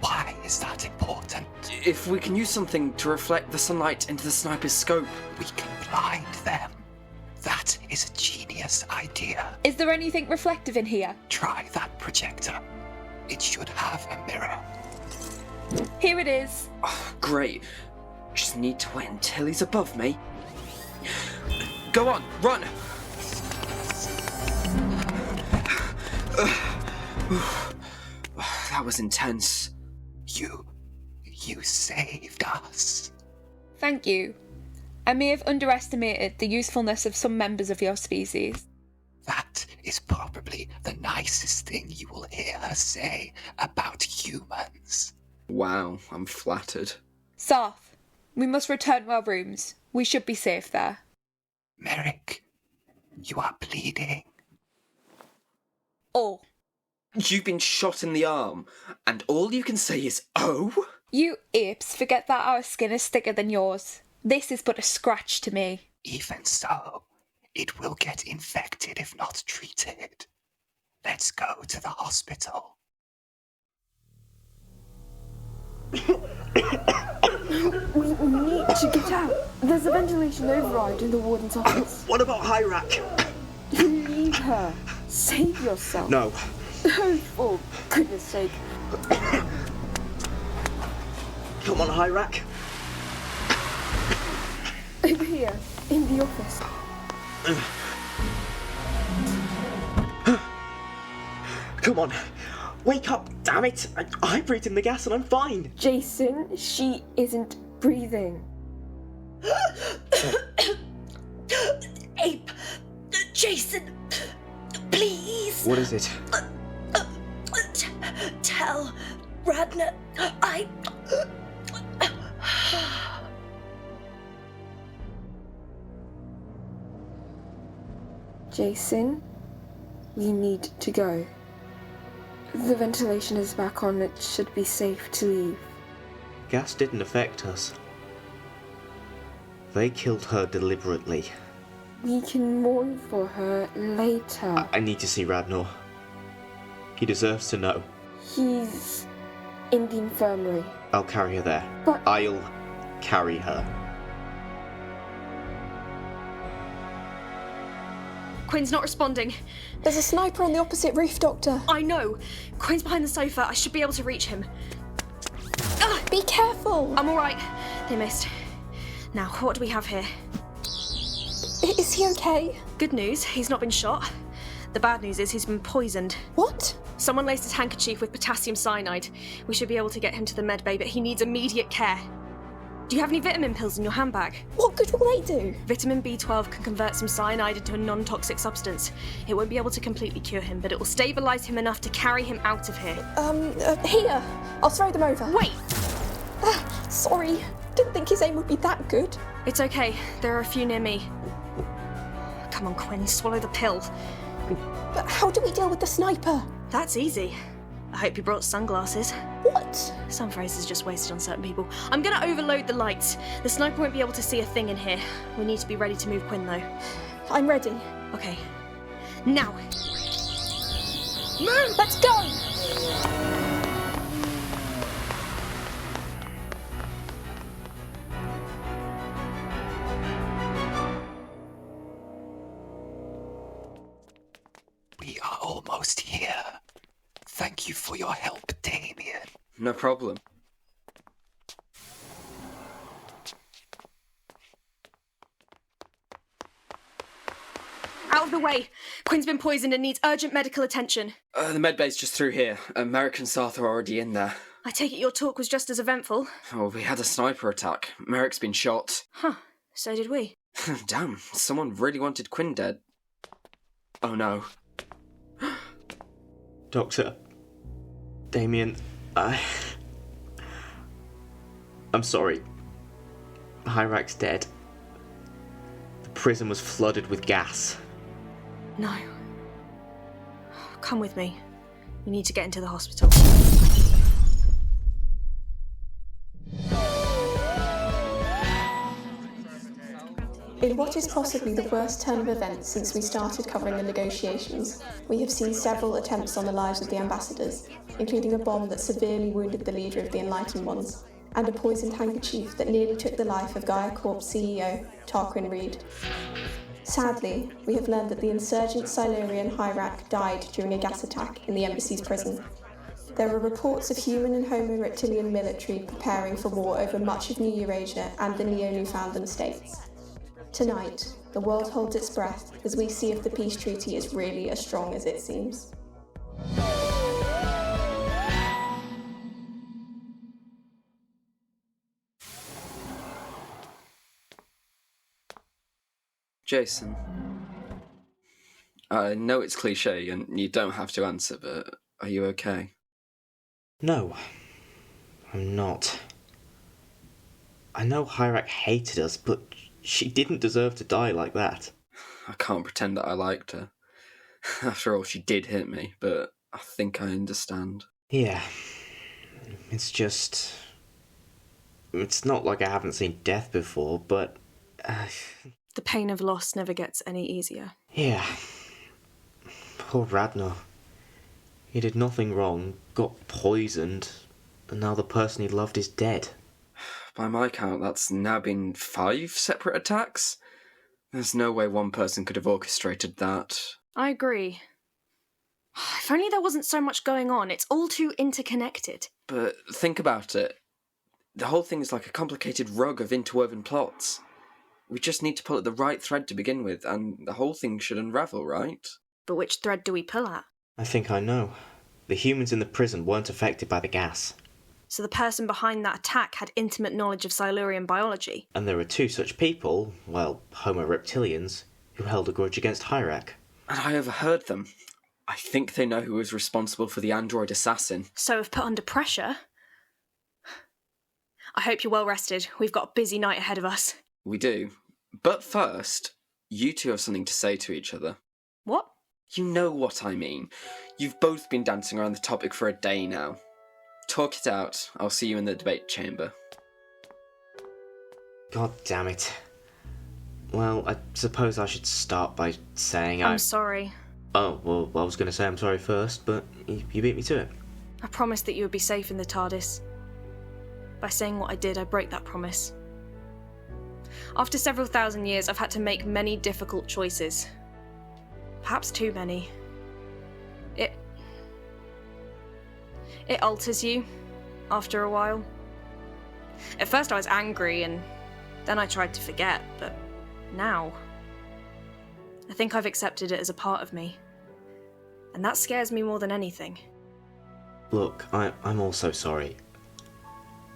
Why is that important? If we can use something to reflect the sunlight into the sniper's scope. We can blind them. That is a genius idea. Is there anything reflective in here? Try that projector. It should have a mirror. Here it is. Oh, great. Just need to wait until he's above me. Go on, run! That was intense. You saved us. Thank you. I may have underestimated the usefulness of some members of your species. That is probably the nicest thing you will hear her say about humans. Wow, I'm flattered. Sarth, we must return to our rooms. We should be safe there. Merrick, you are bleeding. Oh. You've been shot in the arm, and all you can say is, oh? You apes forget that our skin is thicker than yours. This is but a scratch to me. Even so, it will get infected if not treated. Let's go to the hospital. We need to get out. There's a ventilation override in the warden's office. What about HYRAK? You need her. Save yourself. No. Oh, for goodness sake. Come on, HYRAK. Over here, in the office. Come on. Wake up, damn it. I breathed in the gas and I'm fine. Jason, she isn't breathing. Ape! Jason! Please! What is it? Tell Radna Jason, we need to go. The ventilation is back on. It should be safe to leave. Gas didn't affect us. They killed her deliberately. We can mourn for her later. I need to see Radnor. He deserves to know. He's in the infirmary. I'll carry her there. But I'll carry her. Quinn's not responding. There's a sniper on the opposite roof, Doctor. I know. Quinn's behind the sofa. I should be able to reach him. Be careful. I'm all right. They missed. Now, what do we have here? Is he okay? Good news, he's not been shot. The bad news is he's been poisoned. What? Someone laced his handkerchief with potassium cyanide. We should be able to get him to the med bay, but he needs immediate care. Do you have any vitamin pills in your handbag? What good will they do? Vitamin B12 can convert some cyanide into a non-toxic substance. It won't be able to completely cure him, but it will stabilise him enough to carry him out of here. Here. I'll throw them over. Wait! Sorry. Didn't think his aim would be that good. It's okay. There are a few near me. Come on, Quinn, swallow the pill. But how do we deal with the sniper? That's easy. I hope you brought sunglasses. What? Some phrases just wasted on certain people. I'm gonna overload the lights. The sniper won't be able to see a thing in here. We need to be ready to move Quinn, though. I'm ready. Okay. Now. Move! Let's go! We are almost here. Thank you for your help, Damien. No problem. Out of the way! Quinn's been poisoned and needs urgent medical attention. The medbay's just through here. MERRIK and SARTH are already in there. I take it your talk was just as eventful? Oh, we had a sniper attack. MERRIK's been shot. Huh. So did we. Damn, someone really wanted Quinn dead. Oh no. Doctor. Damien, I'm sorry. HYRAK's dead. The prison was flooded with gas. No. Come with me. We need to get into the hospital. In what is possibly the worst turn of events since we started covering the negotiations, we have seen several attempts on the lives of the ambassadors, including a bomb that severely wounded the leader of the Enlightened Ones, and a poisoned handkerchief that nearly took the life of Gaia Corp's CEO, Tarquin Reed. Sadly, we have learned that the insurgent Silurian HYRAK died during a gas attack in the embassy's prison. There are reports of human and Homo-reptilian military preparing for war over much of New Eurasia and the Neo-Newfoundland states. Tonight, the world holds its breath as we see if the peace treaty is really as strong as it seems. Jason. I know it's cliche and you don't have to answer, but are you okay? No, I'm not. I know HYRAK hated us, but she didn't deserve to die like that. I can't pretend that I liked her. After all, she did hit me, but I think I understand. Yeah. It's just... It's not like I haven't seen death before, but... The pain of loss never gets any easier. Yeah. Poor Radnor. He did nothing wrong, got poisoned, and now the person he loved is dead. By my count, that's now been 5 separate attacks? There's no way one person could have orchestrated that. I agree. If only there wasn't so much going on. It's all too interconnected. But think about it. The whole thing is like a complicated rug of interwoven plots. We just need to pull at the right thread to begin with, and the whole thing should unravel, right? But which thread do we pull at? I think I know. The humans in the prison weren't affected by the gas. So the person behind that attack had intimate knowledge of Silurian biology. And there are 2 such people, well, Homo-reptilians, who held a grudge against HYRAK. And I overheard them. I think they know who was responsible for the android assassin. So if put under pressure... I hope you're well rested. We've got a busy night ahead of us. We do. But first, you two have something to say to each other. What? You know what I mean. You've both been dancing around the topic for a day now. Talk it out. I'll see you in the debate chamber. God damn it. Well, I suppose I should start by saying I'm sorry. Oh, well, I was going to say I'm sorry first, but you beat me to it. I promised that you would be safe in the TARDIS. By saying what I did, I broke that promise. After several thousand years, I've had to make many difficult choices. Perhaps too many. It alters you, after a while. At first I was angry, and then I tried to forget, but now... I think I've accepted it as a part of me. And that scares me more than anything. Look, I'm also sorry.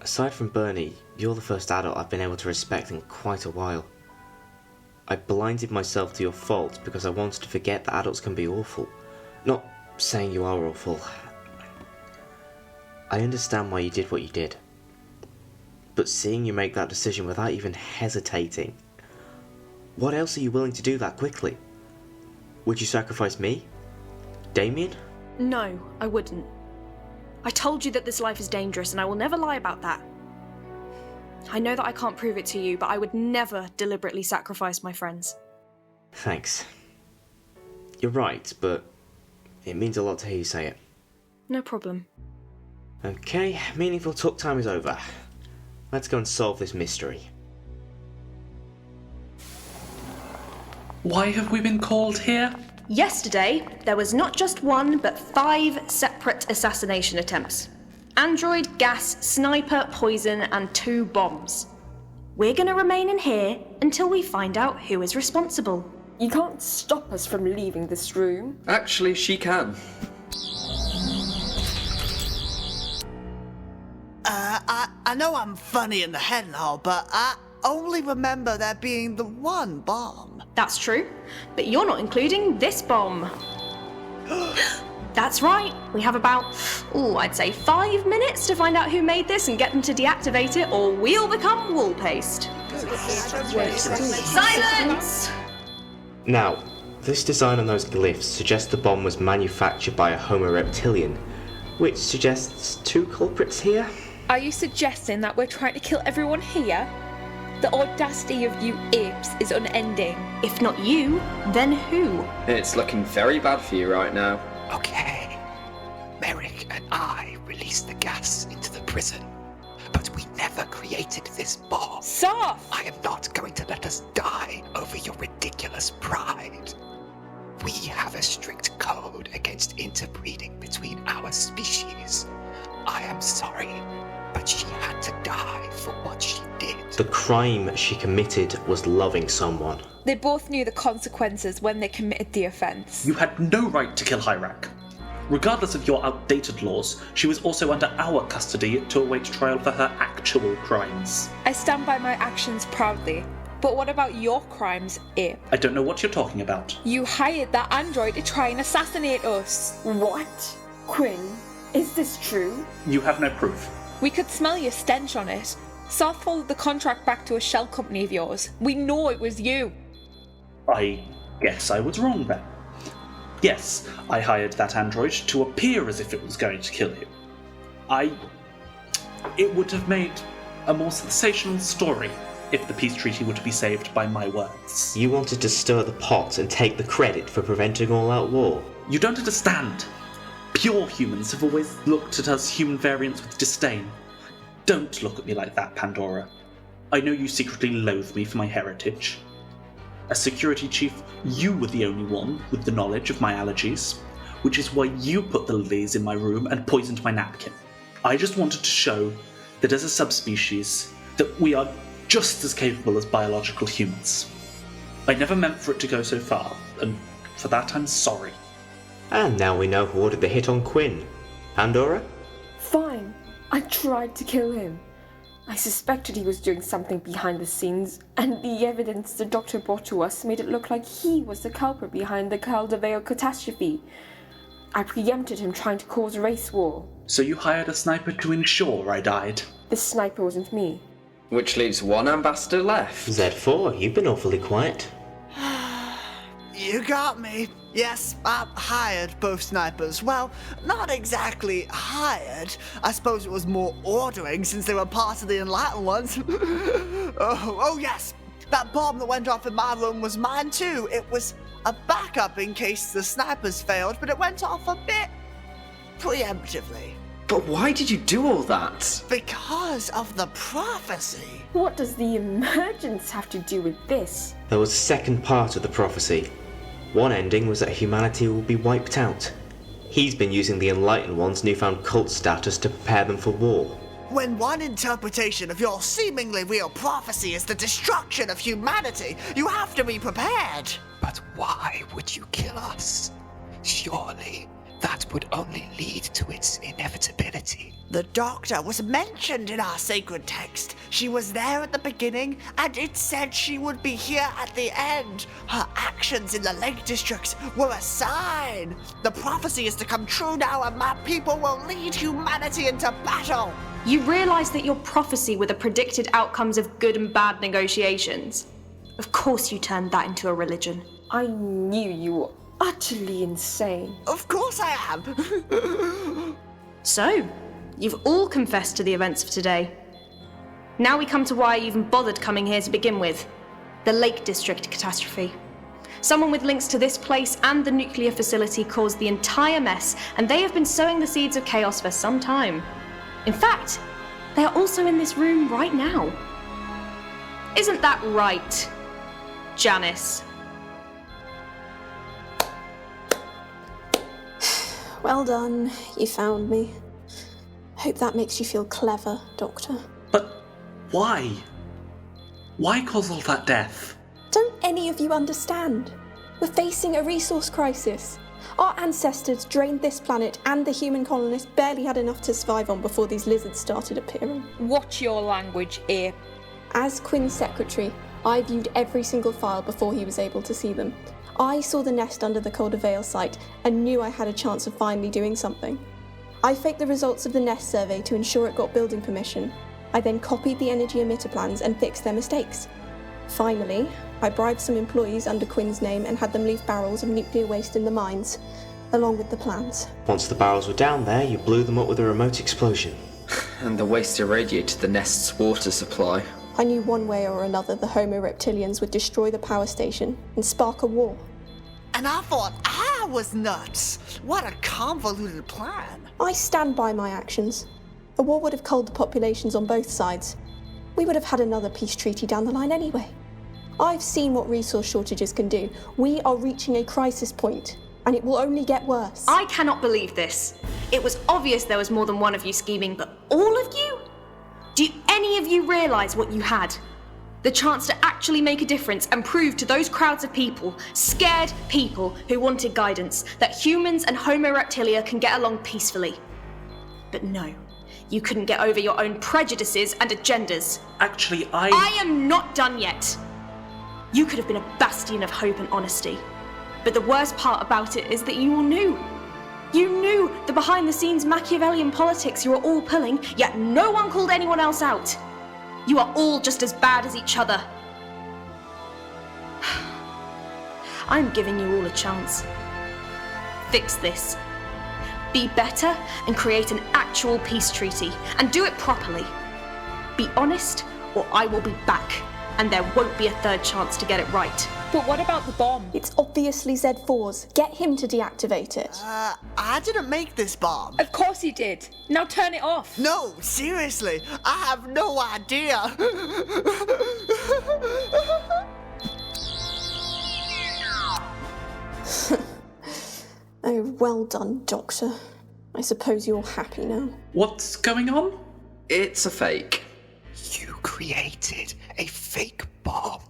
Aside from Bernie, you're the first adult I've been able to respect in quite a while. I blinded myself to your faults because I wanted to forget that adults can be awful. Not saying you are awful. I understand why you did what you did. But seeing you make that decision without even hesitating, what else are you willing to do that quickly? Would you sacrifice me? Damien? No, I wouldn't. I told you that this life is dangerous, and I will never lie about that. I know that I can't prove it to you, but I would never deliberately sacrifice my friends. Thanks. You're right, but it means a lot to hear you say it. No problem. Okay, meaningful talk time is over. Let's go and solve this mystery. Why have we been called here? Yesterday, there was not just one, but 5 separate assassination attempts. Android, gas, sniper, poison, and 2 bombs. We're gonna remain in here until we find out who is responsible. You can't stop us from leaving this room. Actually, she can. I know I'm funny in the head and all, but I only remember there being the one bomb. That's true, but you're not including this bomb. That's right. We have about, I'd say 5 minutes to find out who made this and get them to deactivate it, or we'll become wall paste. Silence! Now, this design on those glyphs suggests the bomb was manufactured by a Homo reptilian, which suggests 2 culprits here. Are you suggesting that we're trying to kill everyone here? The audacity of you apes is unending. If not you, then who? It's looking very bad for you right now. Okay. MERRIK and I released the gas into the prison, but we never created this bomb. SARTH! I am not going to let us die over your ridiculous pride. We have a strict code against interbreeding between our species. I am sorry, but she had to die for what she did. The crime she committed was loving someone. They both knew the consequences when they committed the offence. You had no right to kill HYRAK. Regardless of your outdated laws, she was also under our custody to await trial for her actual crimes. I stand by my actions proudly. But what about your crimes, ape? I don't know what you're talking about. You hired that android to try and assassinate us. What? Quinn, is this true? You have no proof. We could smell your stench on it. SARTH followed the contract back to a shell company of yours. We know it was you. I guess I was wrong then. Yes, I hired that android to appear as if it was going to kill you. It would have made a more sensational story if the peace treaty were to be saved by my words. You wanted to stir the pot and take the credit for preventing all-out war. You don't understand. Pure humans have always looked at us human variants with disdain. Don't look at me like that, Pandora. I know you secretly loathe me for my heritage. As security chief, you were the only one with the knowledge of my allergies, which is why you put the lilies in my room and poisoned my napkin. I just wanted to show that as a subspecies, that we are just as capable as biological humans. I never meant for it to go so far, and for that I'm sorry. And now we know who ordered the hit on Quinn. Pandora? Fine. I tried to kill him. I suspected he was doing something behind the scenes, and the evidence the doctor brought to us made it look like he was the culprit behind the Caldevale catastrophe. I preempted him trying to cause a race war. So you hired a sniper to ensure I died? The sniper wasn't me. Which leaves one ambassador left. Z4, you've been awfully quiet. You got me. Yes, I hired both snipers. Well, not exactly hired. I suppose it was more ordering since they were part of the enlightened ones. Oh yes, that bomb that went off in my room was mine too. It was a backup in case the snipers failed, but it went off a bit preemptively. But why did you do all that? Because of the prophecy. What does the emergence have to do with this? There was a second part of the prophecy. One ending was that humanity will be wiped out. He's been using the Enlightened One's newfound cult status to prepare them for war. When one interpretation of your seemingly real prophecy is the destruction of humanity, you have to be prepared. But why would you kill us? Surely that would only lead to its inevitability. The Doctor was mentioned in our sacred text. She was there at the beginning, and it said she would be here at the end. Her actions in the Lake District were a sign. The prophecy is to come true now, and my people will lead humanity into battle. You realise that your prophecy were the predicted outcomes of good and bad negotiations. Of course you turned that into a religion. I knew you were utterly insane. Of course I am. So, you've all confessed to the events of today. Now we come to why you even bothered coming here to begin with. The Lake District catastrophe. Someone with links to this place and the nuclear facility caused the entire mess, and they have been sowing the seeds of chaos for some time. In fact, they are also in this room right now. Isn't that right, Janice? Well done, you found me. Hope that makes you feel clever, Doctor. But why? Why cause all that death? Don't any of you understand? We're facing a resource crisis. Our ancestors drained this planet, and the human colonists barely had enough to survive on before these lizards started appearing. Watch your language, Ape. As Quinn's secretary, I viewed every single file before he was able to see them. I saw the nest under the Calder Vale site and knew I had a chance of finally doing something. I faked the results of the nest survey to ensure it got building permission. I then copied the energy emitter plans and fixed their mistakes. Finally, I bribed some employees under Quinn's name and had them leave barrels of nuclear waste in the mines, along with the plans. Once the barrels were down there, you blew them up with a remote explosion. And the waste irradiated the nest's water supply. I knew one way or another the Homo reptilians would destroy the power station and spark a war. And I thought I was nuts. What a convoluted plan. I stand by my actions. A war would have culled the populations on both sides. We would have had another peace treaty down the line anyway. I've seen what resource shortages can do. We are reaching a crisis point, and it will only get worse. I cannot believe this. It was obvious there was more than one of you scheming, but all of you? Do any of you realise what you had? The chance to actually make a difference and prove to those crowds of people, scared people who wanted guidance, that humans and Homo reptilia can get along peacefully. But no, you couldn't get over your own prejudices and agendas. Actually, I am not done yet. You could have been a bastion of hope and honesty. But the worst part about it is that you all knew. You knew the behind-the-scenes Machiavellian politics you were all pulling, yet no one called anyone else out. You are all just as bad as each other. I'm giving you all a chance. Fix this. Be better and create an actual peace treaty, and do it properly. Be honest, or I will be back, and there won't be a third chance to get it right. But what about the bomb? It's obviously Z4's. Get him to deactivate it. I didn't make this bomb. Of course you did. Now turn it off. No, seriously, I have no idea. Oh, well done, Doctor. I suppose you're happy now. What's going on? It's a fake. You created a fake bomb.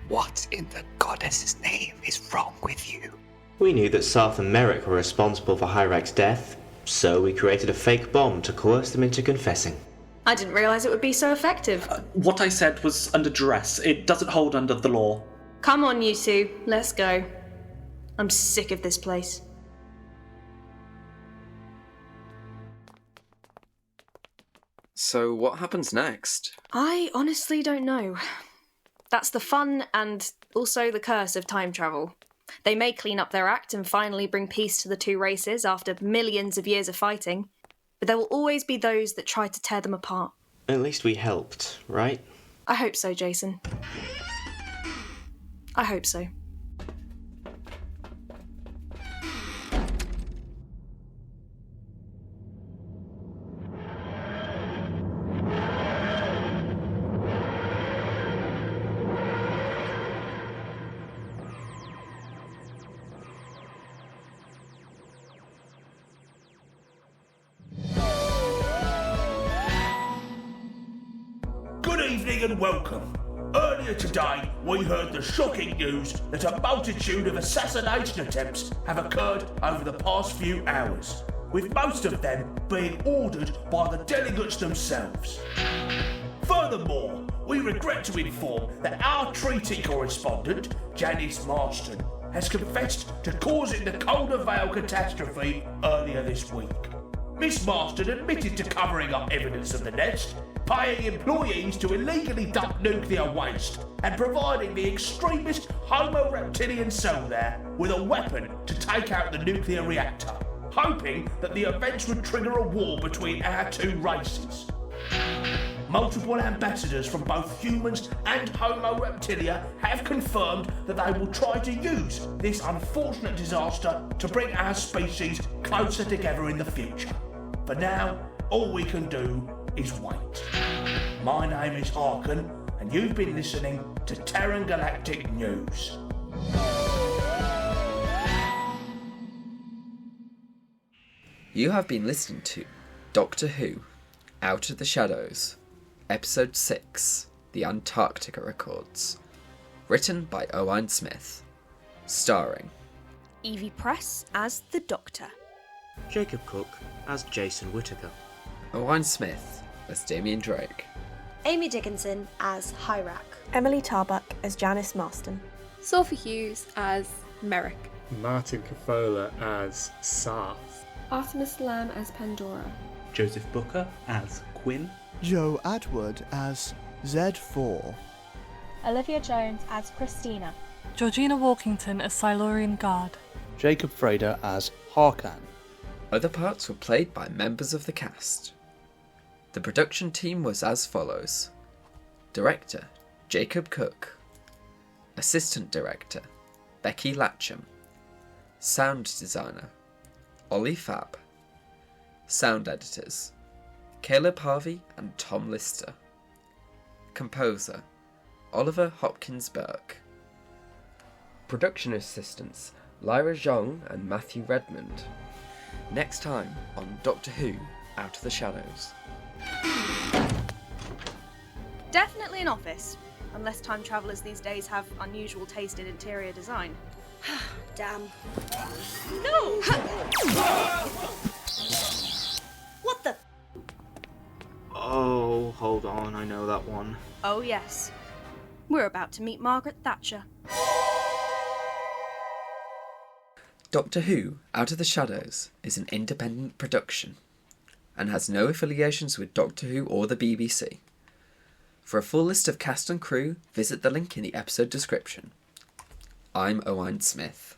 What in the goddess's name is wrong with you? We knew that SARTH and MERRIK were responsible for HYRAK's death, so we created a fake bomb to coerce them into confessing. I didn't realise it would be so effective. What I said was under duress. It doesn't hold under the law. Come on, you two. Let's go. I'm sick of this place. So what happens next? I honestly don't know. That's the fun and also the curse of time travel. They may clean up their act and finally bring peace to the two races after millions of years of fighting, but there will always be those that try to tear them apart. At least we helped, right? I hope so, Jason. I hope so. evening and welcome. Earlier today, we heard the shocking news that a multitude of assassination attempts have occurred over the past few hours, with most of them being ordered by the delegates themselves. Furthermore, we regret to inform that our treaty correspondent, Janice Marston, has confessed to causing the Calder Vale catastrophe earlier this week. Miss Marston admitted to covering up evidence of the nest, paying employees to illegally dump nuclear waste, and providing the extremist Homo reptilian cell there with a weapon to take out the nuclear reactor, hoping that the events would trigger a war between our two races. Multiple ambassadors from both humans and Homo reptilia have confirmed that they will try to use this unfortunate disaster to bring our species closer together in the future. For now, all we can do is wait. My name is HARKAN, and you've been listening to Terran Galactic News. You have been listening to Doctor Who, Out of the Shadows, Episode 6, The Antarctica Records, written by Owain Smith, starring EVIE Press as the Doctor, Jacob Cook as Jason Whittaker, Owain Smith as Damien Drake, Amy Dickinson as HYRAK, Emily TARBUCK as Janice Marston, Sophie Hughes as MERRIK, Martin CAFOLLA as SARTH, ARTEMIS LAM as Pandora, Joseph Booker as Quinn, Joe Atwood as Z4, Olivia Jones as Christina, Georgina Walkington as Silurian Guard, Jacob FREDA as HARKAN. Other parts were played by members of the cast. The production team was as follows: Director, Jacob Cook. Assistant Director, Becky Latcham. Sound Designer, Ollie Fab. Sound Editors, Caleb Harvey and Tom Lister. Composer, Oliver-Hopkins Burke. Production Assistants, Lyra Zhong and Matthew Redmond. Next time on Doctor Who, Out of the Shadows. Definitely an office, unless time travellers these days have unusual taste in interior design. Damn. No! What the? Oh, hold on, I know that one. Oh yes. We're about to meet Margaret Thatcher. Doctor Who, Out of the Shadows is an independent production and has no affiliations with Doctor Who or the BBC. For a full list of cast and crew, visit the link in the episode description. I'm Owain Smith.